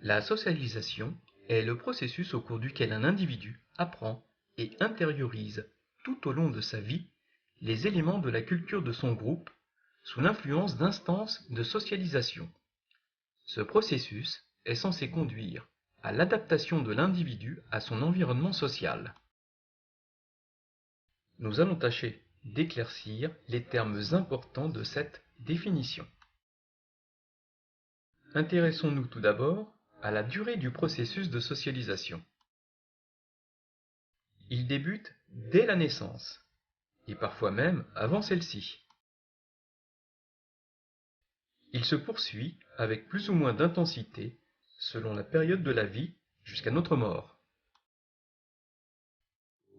La socialisation est le processus au cours duquel un individu apprend et intériorise tout au long de sa vie les éléments de la culture de son groupe sous l'influence d'instances de socialisation. Ce processus est censé conduire à l'adaptation de l'individu à son environnement social. Nous allons tâcher d'éclaircir les termes importants de cette définition. Intéressons-nous tout d'abord à la durée du processus de socialisation. Il débute dès la naissance, et parfois même avant celle-ci. Il se poursuit avec plus ou moins d'intensité selon la période de la vie jusqu'à notre mort.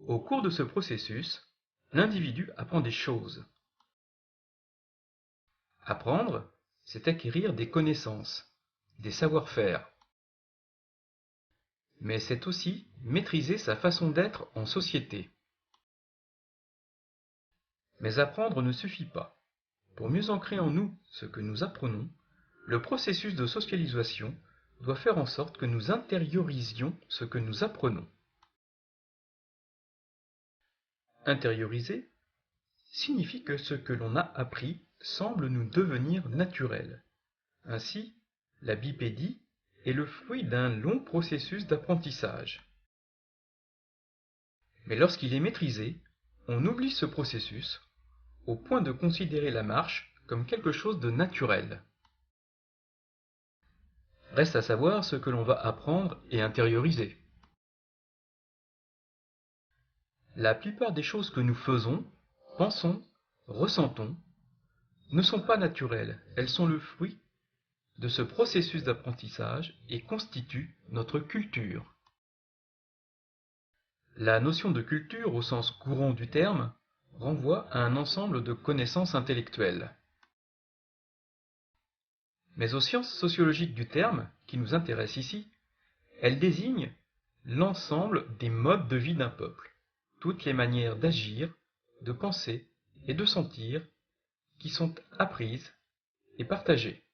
Au cours de ce processus, l'individu apprend des choses. Apprendre, c'est acquérir des connaissances, des savoir-faire. Mais c'est aussi maîtriser sa façon d'être en société. Mais apprendre ne suffit pas. Pour mieux ancrer en nous ce que nous apprenons, le processus de socialisation doit faire en sorte que nous intériorisions ce que nous apprenons. Intérioriser signifie que ce que l'on a appris semble nous devenir naturel. Ainsi, la bipédie est le fruit d'un long processus d'apprentissage. Mais lorsqu'il est maîtrisé, on oublie ce processus au point de considérer la marche comme quelque chose de naturel. Reste à savoir ce que l'on va apprendre et intérioriser. La plupart des choses que nous faisons, pensons, ressentons, ne sont pas naturelles, elles sont le fruit de ce processus d'apprentissage et constituent notre culture. La notion de culture au sens courant du terme renvoie à un ensemble de connaissances intellectuelles. Mais aux sciences sociologiques du terme, qui nous intéressent ici, elles désignent l'ensemble des modes de vie d'un peuple, toutes les manières d'agir, de penser et de sentir qui sont apprises et partagées.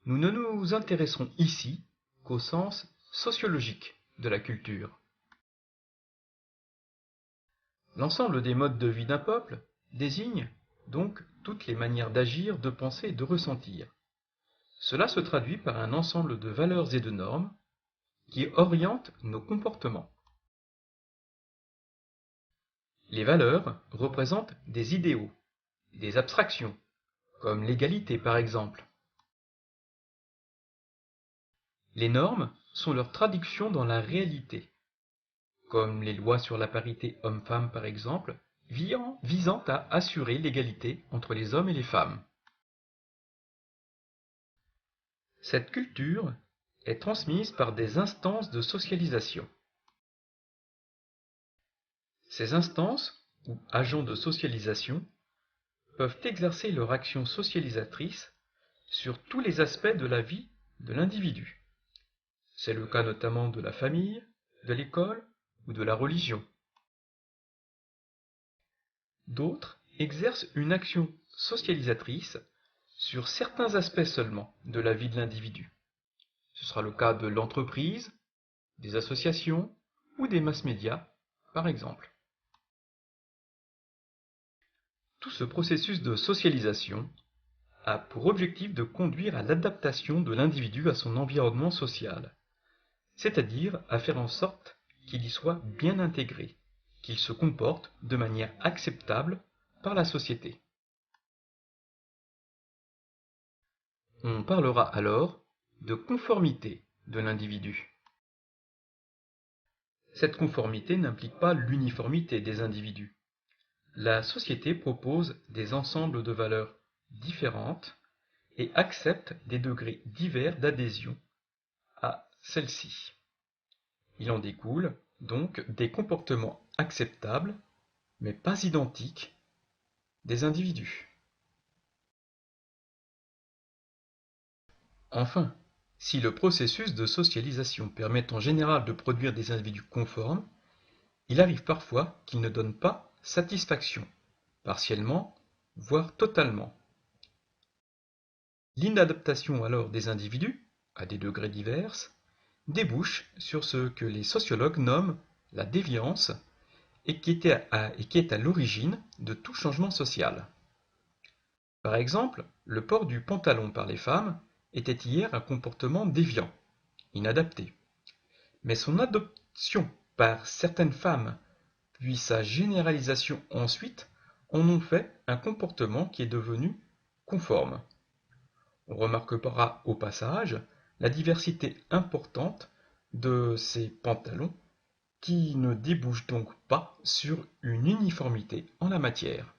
Nous ne nous intéresserons ici qu'au sens sociologique de la culture. L'ensemble des modes de vie d'un peuple désigne donc toutes les manières d'agir, de penser et de ressentir. Cela se traduit par un ensemble de valeurs et de normes qui orientent nos comportements. Les valeurs représentent des idéaux, des abstractions, comme l'égalité par exemple. Les normes sont leur traduction dans la réalité, comme les lois sur la parité homme-femme par exemple, visant à assurer l'égalité entre les hommes et les femmes. Cette culture est transmise par des instances de socialisation. Ces instances, ou agents de socialisation, peuvent exercer leur action socialisatrice sur tous les aspects de la vie de l'individu. C'est le cas notamment de la famille, de l'école ou de la religion. D'autres exercent une action socialisatrice sur certains aspects seulement de la vie de l'individu. Ce sera le cas de l'entreprise, des associations ou des mass-médias, par exemple. Tout ce processus de socialisation a pour objectif de conduire à l'adaptation de l'individu à son environnement social, c'est-à-dire à faire en sorte qu'il y soit bien intégré, qu'il se comporte de manière acceptable par la société. On parlera alors de conformité de l'individu. Cette conformité n'implique pas l'uniformité des individus. La société propose des ensembles de valeurs différentes et accepte des degrés divers d'adhésion à celles-ci. Il en découle donc des comportements acceptables, mais pas identiques, des individus. Enfin, si le processus de socialisation permet en général de produire des individus conformes, il arrive parfois qu'il ne donne pas satisfaction, partiellement, voire totalement. L'inadaptation alors des individus, à des degrés divers, débouche sur ce que les sociologues nomment la déviance et qui est à l'origine de tout changement social. Par exemple, le port du pantalon par les femmes était hier un comportement déviant, inadapté. Mais son adoption par certaines femmes, puis sa généralisation ensuite, en ont fait un comportement qui est devenu conforme. On remarquera au passage la diversité importante de ces pantalons qui ne débouchent donc pas sur une uniformité en la matière.